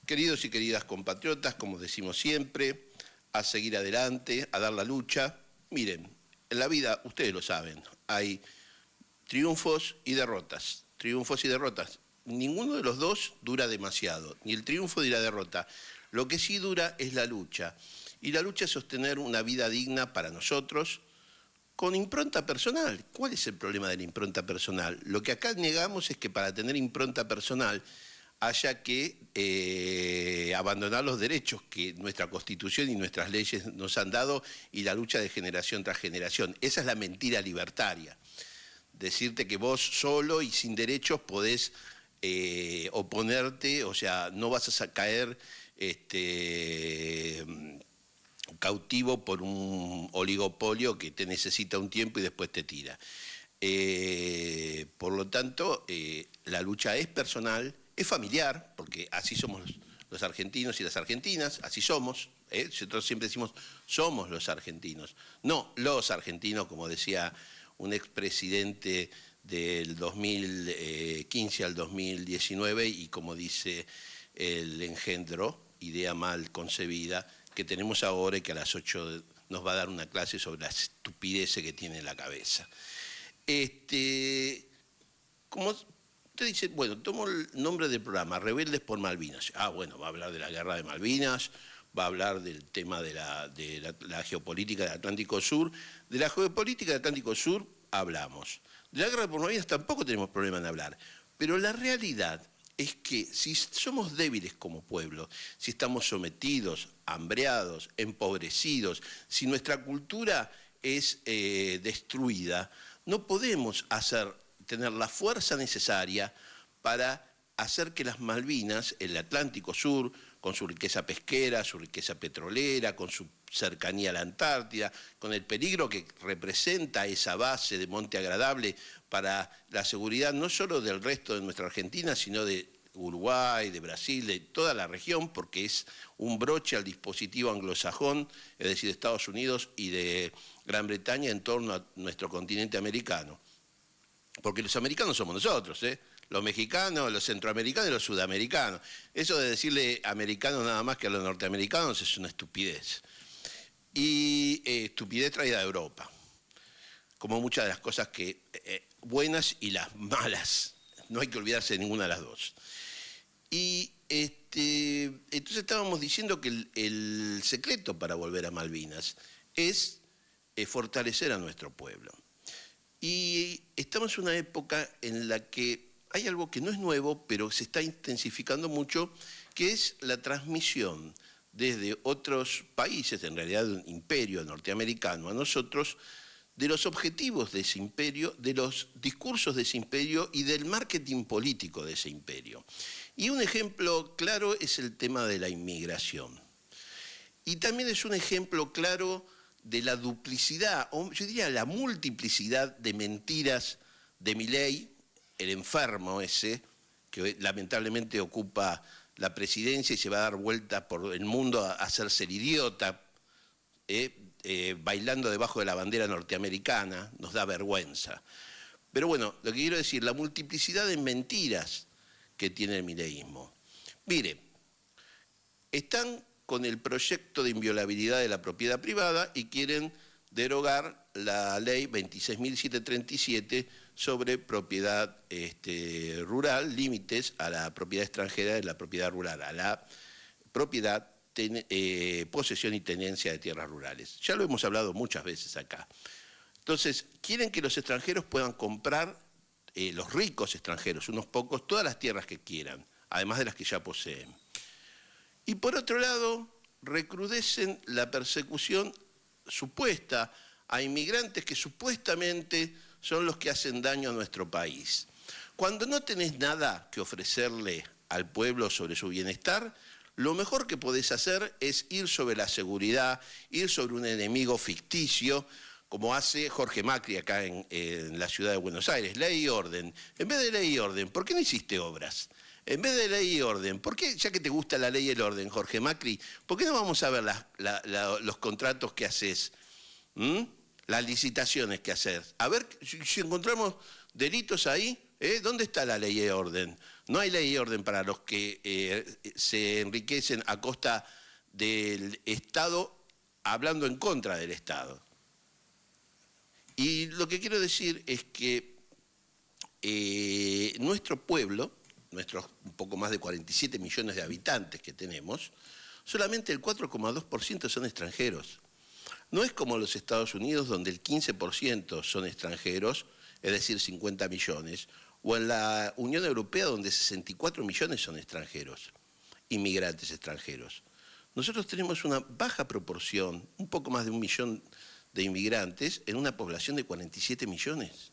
Queridos y queridas compatriotas, como decimos siempre, a seguir adelante, a dar la lucha. Miren, en la vida, ustedes lo saben, hay triunfos y derrotas. Triunfos y derrotas. Ninguno de los dos dura demasiado, ni el triunfo ni la derrota. Lo que sí dura es la lucha. Y la lucha es sostener una vida digna para nosotros, con impronta personal. ¿Cuál es el problema de la impronta personal? Lo que acá negamos es que para tener impronta personal haya que abandonar los derechos que nuestra Constitución y nuestras leyes nos han dado y la lucha de generación tras generación. Esa es la mentira libertaria. Decirte que vos solo y sin derechos podés oponerte, o sea, no vas a caer cautivo por un oligopolio que te necesita un tiempo y después te tira. Por lo tanto, la lucha es personal, es familiar, porque así somos los argentinos y las argentinas, así somos. Nosotros siempre decimos, somos los argentinos, no los argentinos, como decía un expresidente del 2015 al 2019, y como dice el engendro, idea mal concebida, que tenemos ahora y que a las 8 nos va a dar una clase sobre la estupidez que tiene en la cabeza. Como usted dice, bueno, tomo el nombre del programa, Rebeldes por Malvinas. Ah, bueno, va a hablar de la guerra de Malvinas, va a hablar del tema de la geopolítica del Atlántico Sur. De la geopolítica del Atlántico Sur hablamos. De la guerra por Malvinas tampoco tenemos problema en hablar. Pero la realidad es que si somos débiles como pueblo, si estamos sometidos, hambreados, empobrecidos, si nuestra cultura es destruida, no podemos tener la fuerza necesaria para hacer que las Malvinas, el Atlántico Sur, con su riqueza pesquera, su riqueza petrolera, con su cercanía a la Antártida, con el peligro que representa esa base de Monte Agradable para la seguridad no solo del resto de nuestra Argentina, sino de Uruguay, de Brasil, de toda la región, porque es un broche al dispositivo anglosajón, es decir, de Estados Unidos y de Gran Bretaña en torno a nuestro continente americano. Porque los americanos somos nosotros, los mexicanos, los centroamericanos y los sudamericanos. Eso de decirle americanos nada más que a los norteamericanos es una estupidez. Y estupidez traída de Europa, como muchas de las cosas buenas y las malas. No hay que olvidarse de ninguna de las dos. Y entonces estábamos diciendo que el secreto para volver a Malvinas es fortalecer a nuestro pueblo. Y estamos en una época en la que hay algo que no es nuevo, pero se está intensificando mucho, que es la transmisión desde otros países, en realidad de un imperio norteamericano a nosotros, de los objetivos de ese imperio, de los discursos de ese imperio y del marketing político de ese imperio. Y un ejemplo claro es el tema de la inmigración. Y también es un ejemplo claro de la duplicidad, o yo diría la multiplicidad de mentiras de Milei, el enfermo ese, que lamentablemente ocupa la presidencia y se va a dar vuelta por el mundo a hacerse el idiota, bailando debajo de la bandera norteamericana, nos da vergüenza. Pero bueno, lo que quiero decir, la multiplicidad de mentiras que tiene el mileísmo. Mire, están con el proyecto de inviolabilidad de la propiedad privada y quieren derogar la ley 26.737 sobre propiedad rural, límites a la propiedad extranjera de la propiedad rural, a la propiedad, posesión y tenencia de tierras rurales. Ya lo hemos hablado muchas veces acá. Entonces, quieren que los extranjeros puedan comprar, los ricos extranjeros, unos pocos, todas las tierras que quieran, además de las que ya poseen. Y por otro lado, recrudecen la persecución supuesta a inmigrantes que supuestamente son los que hacen daño a nuestro país. Cuando no tenés nada que ofrecerle al pueblo sobre su bienestar, lo mejor que podés hacer es ir sobre la seguridad, ir sobre un enemigo ficticio, como hace Jorge Macri acá en la ciudad de Buenos Aires, ley y orden. En vez de ley y orden, ¿por qué no hiciste obras? En vez de ley y orden, ¿por qué, ya que te gusta la ley y el orden, Jorge Macri, por qué no vamos a ver los contratos que haces, las licitaciones que haces? A ver si encontramos delitos ahí, ¿Dónde está la ley y orden? No hay ley y orden para los que se enriquecen a costa del Estado hablando en contra del Estado. Y lo que quiero decir es que nuestro pueblo, nuestros un poco más de 47 millones de habitantes que tenemos, solamente el 4,2% son extranjeros. No es como los Estados Unidos, donde el 15% son extranjeros, es decir, 50 millones, o en la Unión Europea, donde 64 millones son extranjeros, inmigrantes extranjeros. Nosotros tenemos una baja proporción, un poco más de 1 millón de inmigrantes en una población de 47 millones.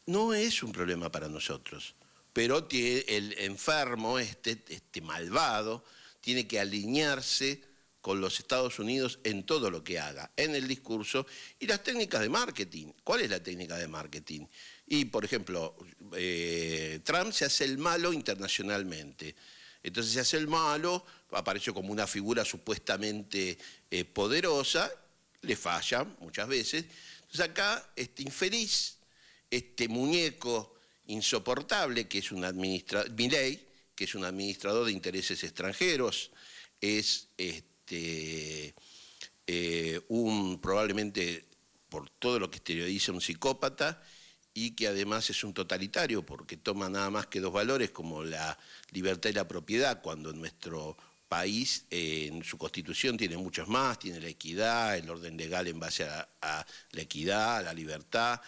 No es un problema para nosotros, pero el enfermo, este malvado, tiene que alinearse con los Estados Unidos en todo lo que haga, en el discurso y las técnicas de marketing. ¿Cuál es la técnica de marketing? Y, por ejemplo, Trump se hace el malo internacionalmente. Entonces se hace el malo, aparece como una figura supuestamente poderosa, le falla muchas veces. Entonces acá, este infeliz, este muñeco insoportable, que es Milei, que es un administrador de intereses extranjeros, es probablemente, por todo lo que exterioriza, un psicópata, y que además es un totalitario, porque toma nada más que 2 valores como la libertad y la propiedad, cuando en nuestro país, en su constitución, tiene muchos más, tiene la equidad, el orden legal en base a la equidad, a la libertad,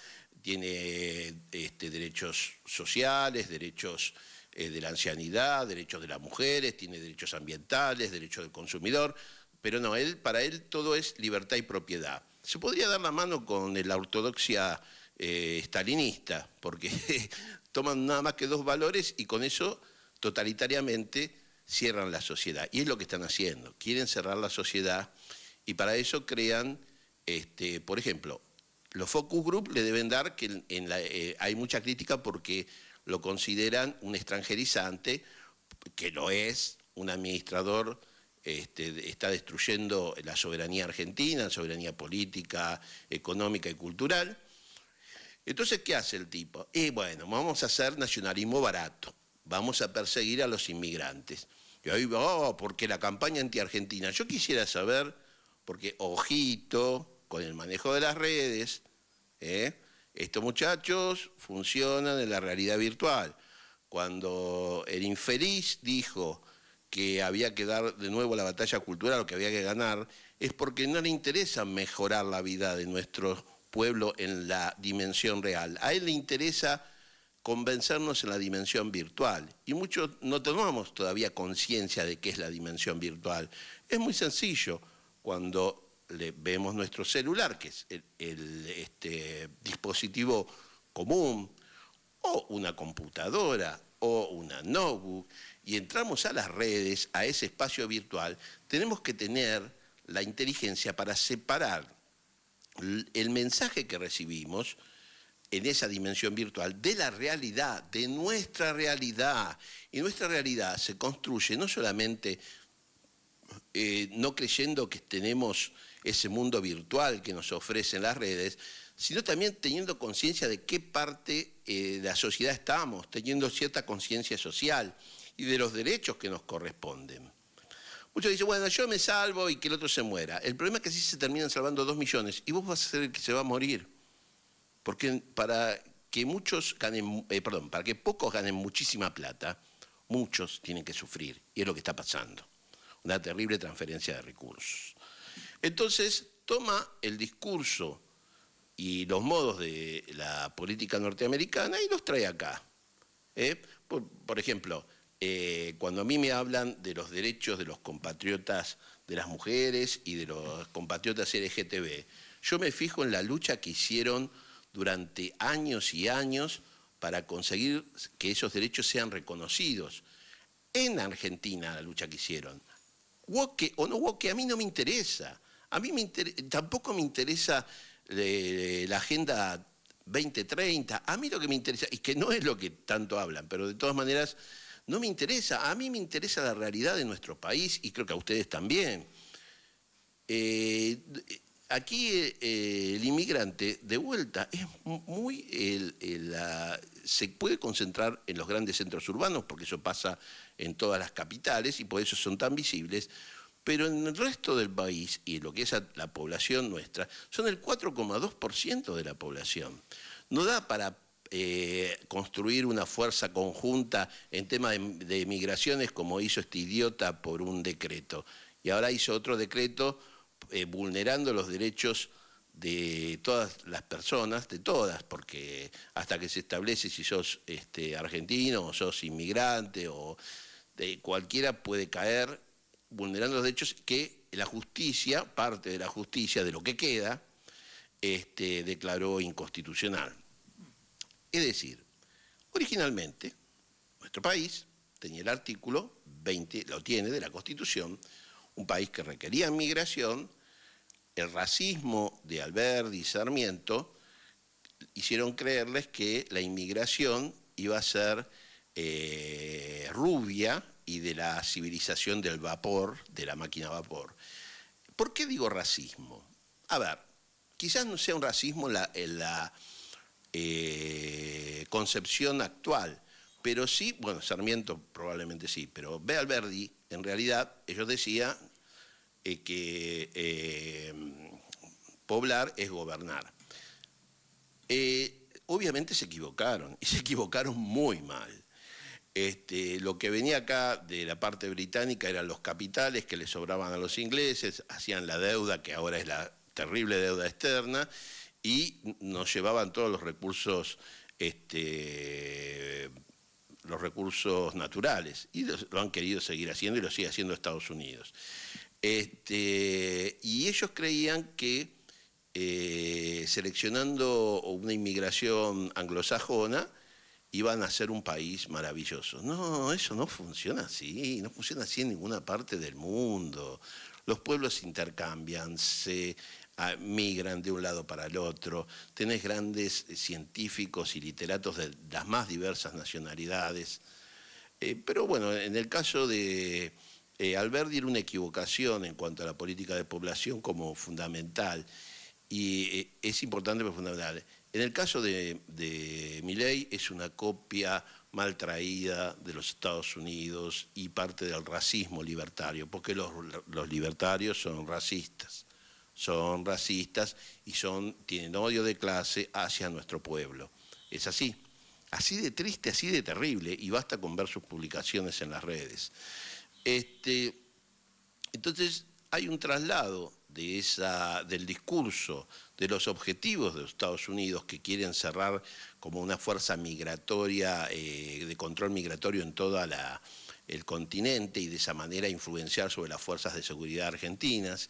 tiene derechos sociales, derechos de la ancianidad, derechos de las mujeres, tiene derechos ambientales, derechos del consumidor, pero no, para él todo es libertad y propiedad. Se podría dar la mano con la ortodoxia stalinista, porque toman nada más que 2 valores y con eso totalitariamente cierran la sociedad. Y es lo que están haciendo, quieren cerrar la sociedad y para eso crean, por ejemplo, los focus group le deben dar, que hay mucha crítica porque lo consideran un extranjerizante, que lo es, un administrador, está destruyendo la soberanía argentina, la soberanía política, económica y cultural. Entonces, ¿qué hace el tipo? Y bueno, vamos a hacer nacionalismo barato, vamos a perseguir a los inmigrantes. Y ahí, porque la campaña anti-argentina. Yo quisiera saber, porque ojito con el manejo de las redes, estos muchachos funcionan en la realidad virtual. Cuando el infeliz dijo que había que dar de nuevo la batalla cultural, o que había que ganar, es porque no le interesa mejorar la vida de nuestro pueblo en la dimensión real. A él le interesa convencernos en la dimensión virtual. Y muchos no tomamos todavía conciencia de qué es la dimensión virtual. Es muy sencillo. Cuando vemos nuestro celular, que es el dispositivo común, o una computadora, o una notebook, y entramos a las redes, a ese espacio virtual, tenemos que tener la inteligencia para separar el mensaje que recibimos en esa dimensión virtual de la realidad, de nuestra realidad. Y nuestra realidad se construye no solamente no creyendo que tenemos ese mundo virtual que nos ofrecen las redes, sino también teniendo conciencia de qué parte de la sociedad estamos, teniendo cierta conciencia social y de los derechos que nos corresponden. Muchos dicen, bueno, yo me salvo y que el otro se muera. El problema es que así se terminan salvando 2 millones y vos vas a ser el que se va a morir. Porque para que para que pocos ganen muchísima plata, muchos tienen que sufrir. Y es lo que está pasando. Una terrible transferencia de recursos. Entonces, toma el discurso y los modos de la política norteamericana y los trae acá. Por ejemplo, cuando a mí me hablan de los derechos de los compatriotas, de las mujeres y de los compatriotas LGTB, yo me fijo en la lucha que hicieron durante años y años para conseguir que esos derechos sean reconocidos. En Argentina la lucha que hicieron. Woke o no woke, a mí no me interesa. A mí tampoco me interesa la Agenda 2030. A mí lo que me interesa, y que no es lo que tanto hablan, pero de todas maneras no me interesa. A mí me interesa la realidad de nuestro país y creo que a ustedes también. Aquí el inmigrante, de vuelta, es muy se puede concentrar en los grandes centros urbanos, porque eso pasa en todas las capitales y por eso son tan visibles, pero en el resto del país, y en lo que es la población nuestra, son el 4,2% de la población. No da para construir una fuerza conjunta en tema de migraciones como hizo este idiota por un decreto. Y ahora hizo otro decreto vulnerando los derechos de todas las personas, de todas, porque hasta que se establece si sos argentino o sos inmigrante o cualquiera puede caer vulnerando los derechos que la justicia, parte de la justicia, de lo que queda, declaró inconstitucional. Es decir, originalmente nuestro país tenía el artículo 20, lo tiene, de la Constitución, un país que requería migración. El racismo de Alberdi y Sarmiento hicieron creerles que la inmigración iba a ser rubia y de la civilización del vapor, de la máquina a vapor. ¿Por qué digo racismo? A ver, quizás no sea un racismo en la concepción actual, pero sí, bueno, Sarmiento probablemente sí, pero ve Alberdi, en realidad, ellos decían que poblar es gobernar. Obviamente se equivocaron, y se equivocaron muy mal. Lo que venía acá de la parte británica eran los capitales que les sobraban a los ingleses, hacían la deuda, que ahora es la terrible deuda externa, y nos llevaban todos los recursos naturales, y lo han querido seguir haciendo y lo sigue haciendo Estados Unidos. Y ellos creían que seleccionando una inmigración anglosajona iban a ser un país maravilloso. No, eso no funciona así, no funciona así en ninguna parte del mundo. Los pueblos se intercambian, se migran de un lado para el otro, tenés grandes científicos y literatos de las más diversas nacionalidades. Pero bueno, en el caso de Alberdi era una equivocación en cuanto a la política de población como fundamental, y es importante pero fundamental. En el caso de Milei es una copia mal traída de los Estados Unidos y parte del racismo libertario, porque los libertarios son racistas y tienen odio de clase hacia nuestro pueblo. Es así de triste, así de terrible, y basta con ver sus publicaciones en las redes. Entonces hay un traslado del discurso, de los objetivos de los Estados Unidos, que quieren cerrar como una fuerza migratoria, de control migratorio en todo el continente, y de esa manera influenciar sobre las fuerzas de seguridad argentinas.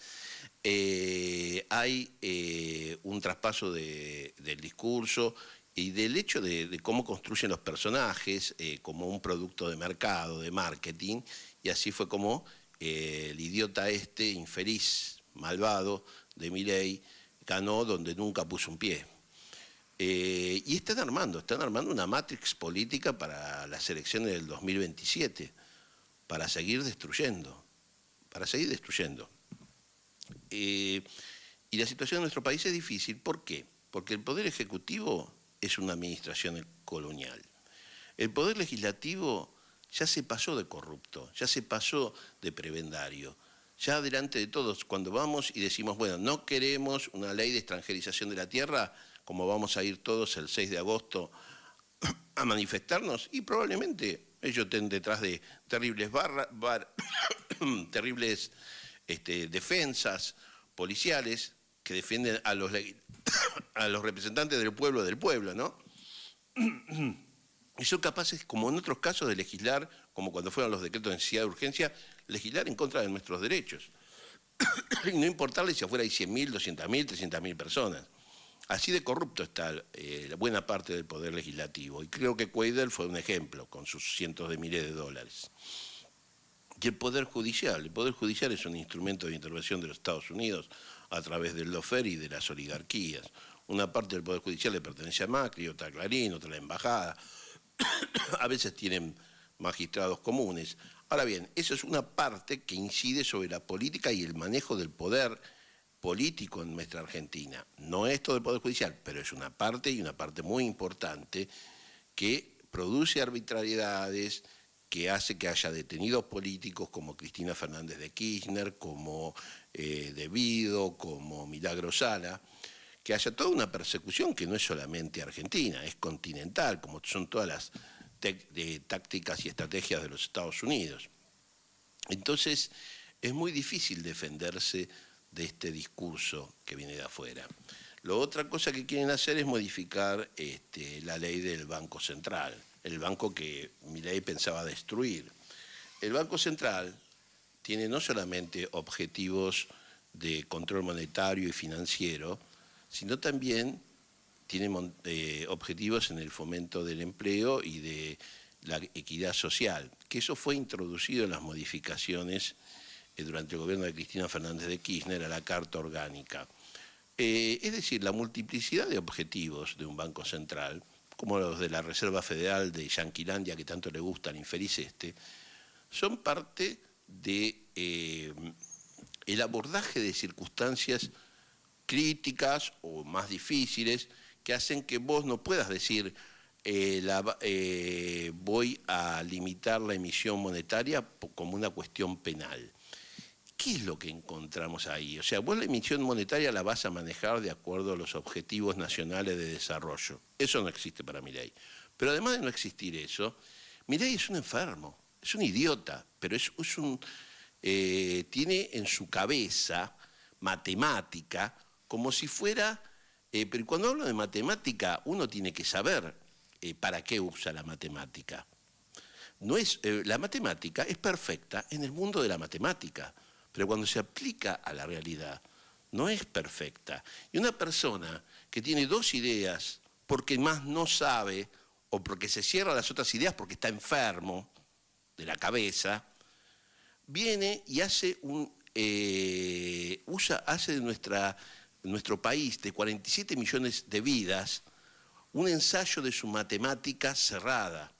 Hay un traspaso del discurso y del hecho de cómo construyen los personajes como un producto de mercado, de marketing, y así fue como el idiota infeliz, malvado, de Milei, ganó donde nunca puso un pie. Y están armando una matrix política para las elecciones del 2027, para seguir destruyendo. Y la situación de nuestro país es difícil. ¿Por qué? Porque el Poder Ejecutivo es una administración colonial. El Poder Legislativo ya se pasó de corrupto, ya se pasó de prebendario. Ya delante de todos, cuando vamos y decimos, bueno, no queremos una ley de extranjerización de la tierra, como vamos a ir todos el 6 de agosto a manifestarnos, y probablemente ellos estén detrás de terribles terribles defensas policiales que defienden a los representantes del pueblo, ¿no? Y son capaces, como en otros casos, de legislar, como cuando fueron los decretos de necesidad de urgencia, legislar en contra de nuestros derechos. Y no importarle si afuera hay 100.000, 200.000, 300.000 personas. Así de corrupto está la buena parte del Poder Legislativo. Y creo que Cuadel fue un ejemplo, con sus cientos de miles de dólares. Y el Poder Judicial es un instrumento de intervención de los Estados Unidos a través del lawfare y de las oligarquías. Una parte del Poder Judicial le pertenece a Macri, otra a Clarín, otra a la Embajada. A veces tienen magistrados comunes. Ahora bien, eso es una parte que incide sobre la política y el manejo del poder político en nuestra Argentina. No es todo el Poder Judicial, pero es una parte, y una parte muy importante, que produce arbitrariedades, que hace que haya detenidos políticos como Cristina Fernández de Kirchner, como De Vido, como Milagro Sala, que haya toda una persecución que no es solamente argentina, es continental, como son todas las tácticas y estrategias de los Estados Unidos. Entonces, es muy difícil defenderse de este discurso que viene de afuera. La otra cosa que quieren hacer es modificar la ley del Banco Central, el banco que Milei pensaba destruir. El Banco Central tiene no solamente objetivos de control monetario y financiero, sino también tiene objetivos en el fomento del empleo y de la equidad social, que eso fue introducido en las modificaciones durante el gobierno de Cristina Fernández de Kirchner a la Carta Orgánica. Es decir, la multiplicidad de objetivos de un banco central, como los de la Reserva Federal de Yanquilandia, que tanto le gusta al infeliz son parte de el abordaje de circunstancias críticas o más difíciles que hacen que vos no puedas decir voy a limitar la emisión monetaria como una cuestión penal. ¿Qué es lo que encontramos ahí? O sea, vos la emisión monetaria la vas a manejar de acuerdo a los objetivos nacionales de desarrollo. Eso no existe para Milei. Pero además de no existir eso, Milei es un enfermo, es un idiota, pero tiene en su cabeza matemática como si fuera... pero cuando hablo de matemática, uno tiene que saber para qué usa la matemática. La matemática es perfecta en el mundo de la matemática, pero cuando se aplica a la realidad no es perfecta. Y una persona que tiene dos ideas porque más no sabe o porque se cierra las otras ideas porque está enfermo de la cabeza, viene y hace de nuestro país de 47 millones de vidas un ensayo de su matemática cerrada,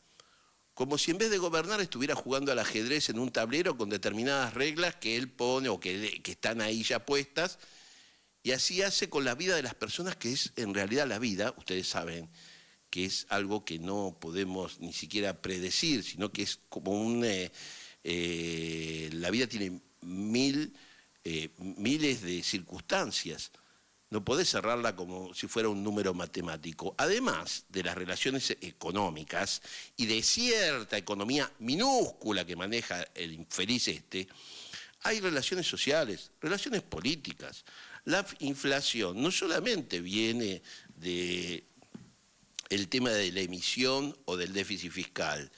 como si en vez de gobernar estuviera jugando al ajedrez en un tablero con determinadas reglas que él pone o que están ahí ya puestas, y así hace con la vida de las personas, que es en realidad la vida, ustedes saben que es algo que no podemos ni siquiera predecir, sino que es como la vida tiene miles de circunstancias. No podés cerrarla como si fuera un número matemático. Además de las relaciones económicas y de cierta economía minúscula que maneja el infeliz hay relaciones sociales, relaciones políticas. La inflación no solamente viene del tema de la emisión o del déficit fiscal.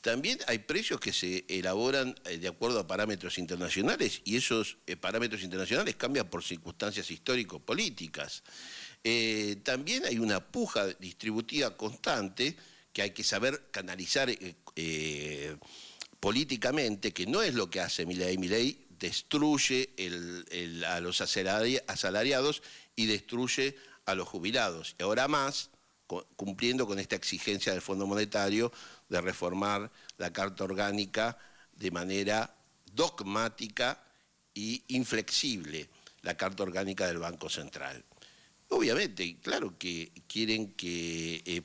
También hay precios que se elaboran de acuerdo a parámetros internacionales y esos parámetros internacionales cambian por circunstancias histórico-políticas. También hay una puja distributiva constante que hay que saber canalizar políticamente, que no es lo que hace Milei. Milei destruye a los asalariados y destruye a los jubilados. Y ahora más, cumpliendo con esta exigencia del Fondo Monetario de reformar la Carta Orgánica de manera dogmática e inflexible, la Carta Orgánica del Banco Central. Obviamente, claro que quieren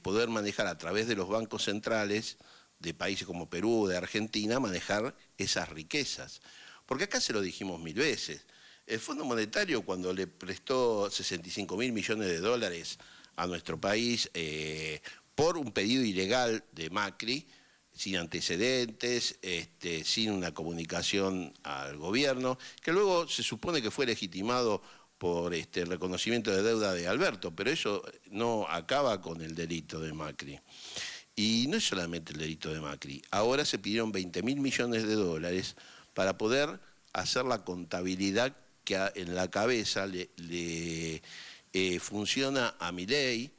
poder manejar a través de los bancos centrales de países como Perú, de Argentina, manejar esas riquezas. Porque acá se lo dijimos 1000 veces. El Fondo Monetario, cuando le prestó 65.000 millones de dólares a nuestro país por un pedido ilegal de Macri, sin antecedentes, sin una comunicación al gobierno, que luego se supone que fue legitimado por el reconocimiento de deuda de Alberto, pero eso no acaba con el delito de Macri. Y no es solamente el delito de Macri. Ahora se pidieron 20.000 millones de dólares para poder hacer la contabilidad que en la cabeza le funciona a Milei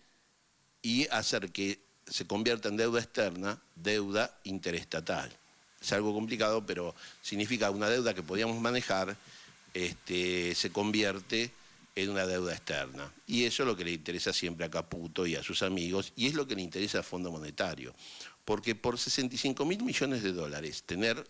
y hacer que se convierta en deuda externa, deuda interestatal. Es algo complicado, pero significa una deuda que podíamos manejar, se convierte en una deuda externa. Y eso es lo que le interesa siempre a Caputo y a sus amigos, y es lo que le interesa al Fondo Monetario. Porque por 65.000 millones de dólares, tener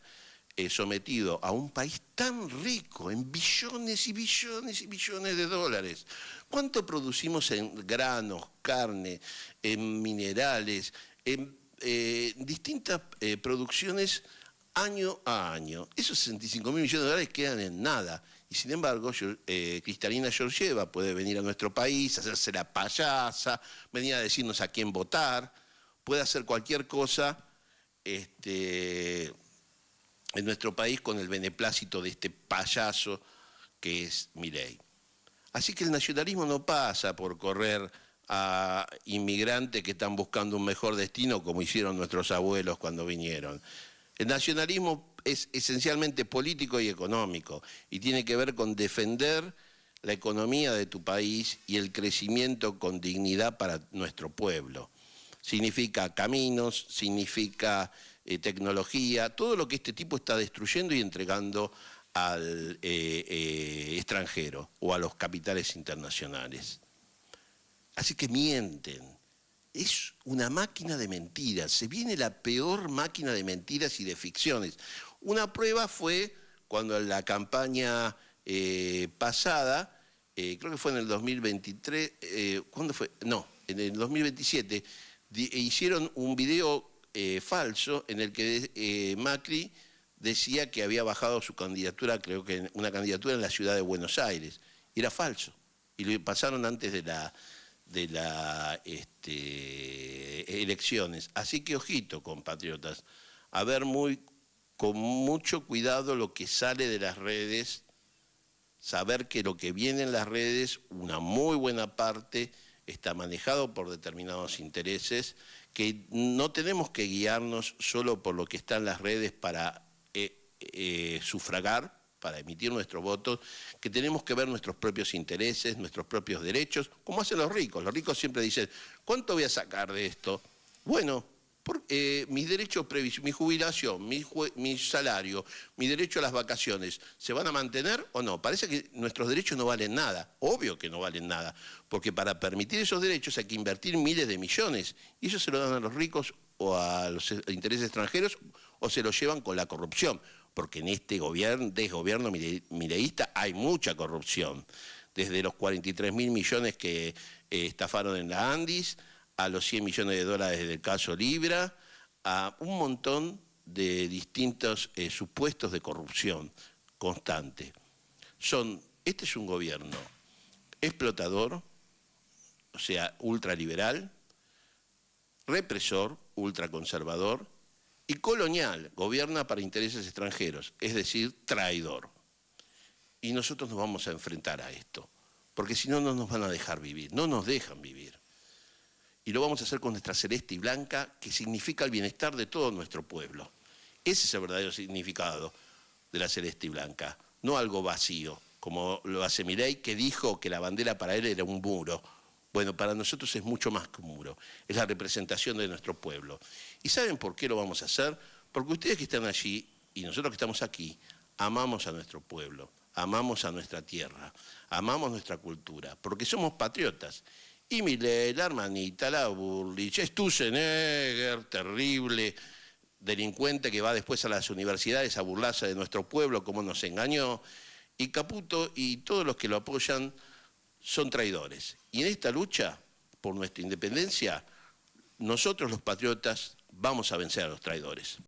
sometido a un país tan rico en billones y billones y billones de dólares. ¿Cuánto producimos en granos, carne, en minerales, en distintas producciones año a año. Esos 65.000 millones de dólares quedan en nada. Y sin embargo, Kristalina Georgieva puede venir a nuestro país, hacerse la payasa, venir a decirnos a quién votar, puede hacer cualquier cosa en nuestro país con el beneplácito de este payaso que es Milei. Así que el nacionalismo no pasa por correr a inmigrantes que están buscando un mejor destino como hicieron nuestros abuelos cuando vinieron. El nacionalismo es esencialmente político y económico y tiene que ver con defender la economía de tu país y el crecimiento con dignidad para nuestro pueblo. Significa caminos, significa tecnología, todo lo que este tipo está destruyendo y entregando al extranjero o a los capitales internacionales. Así que mienten. Es una máquina de mentiras, se viene la peor máquina de mentiras y de ficciones. Una prueba fue cuando en la campaña pasada, creo que fue en el 2023, ¿cuándo fue? No, en el 2027, hicieron un video falso en el que Macri decía que había bajado su candidatura, creo que una candidatura en la ciudad de Buenos Aires. Y era falso. Y lo pasaron antes de las elecciones. Así que ojito, compatriotas, a ver con mucho cuidado lo que sale de las redes, saber que lo que viene en las redes, una muy buena parte, está manejado por determinados intereses, que no tenemos que guiarnos solo por lo que está en las redes para sufragar, para emitir nuestros votos, que tenemos que ver nuestros propios intereses, nuestros propios derechos, como hacen los ricos. Los ricos siempre dicen, ¿cuánto voy a sacar de esto? Bueno, mis derechos previstos, mi jubilación, mi salario, mi derecho a las vacaciones, ¿se van a mantener o no? Parece que nuestros derechos no valen nada, obvio que no valen nada, porque para permitir esos derechos hay que invertir miles de millones, y eso se lo dan a los ricos o a los intereses extranjeros, o se lo llevan con la corrupción, porque en este desgobierno mileísta hay mucha corrupción, desde los 43.000 millones que estafaron en la Andis, a los 100 millones de dólares del caso Libra, a un montón de distintos supuestos de corrupción constante. Este es un gobierno explotador, o sea, ultraliberal, represor, ultraconservador, y colonial, gobierna para intereses extranjeros, es decir, traidor. Y nosotros nos vamos a enfrentar a esto, porque si no, no nos van a dejar vivir, no nos dejan vivir. Y lo vamos a hacer con nuestra celeste y blanca, que significa el bienestar de todo nuestro pueblo. Ese es el verdadero significado de la celeste y blanca, no algo vacío, como lo hace Milei, que dijo que la bandera para él era un muro. Bueno, para nosotros es mucho más que un muro, es la representación de nuestro pueblo. ¿Y saben por qué lo vamos a hacer? Porque ustedes que están allí y nosotros que estamos aquí, amamos a nuestro pueblo, amamos a nuestra tierra, amamos nuestra cultura, porque somos patriotas. Y Milei, la hermanita, la Burlich, Sturzenegger, terrible delincuente que va después a las universidades a burlarse de nuestro pueblo, como nos engañó, y Caputo y todos los que lo apoyan son traidores. Y en esta lucha por nuestra independencia, nosotros los patriotas vamos a vencer a los traidores.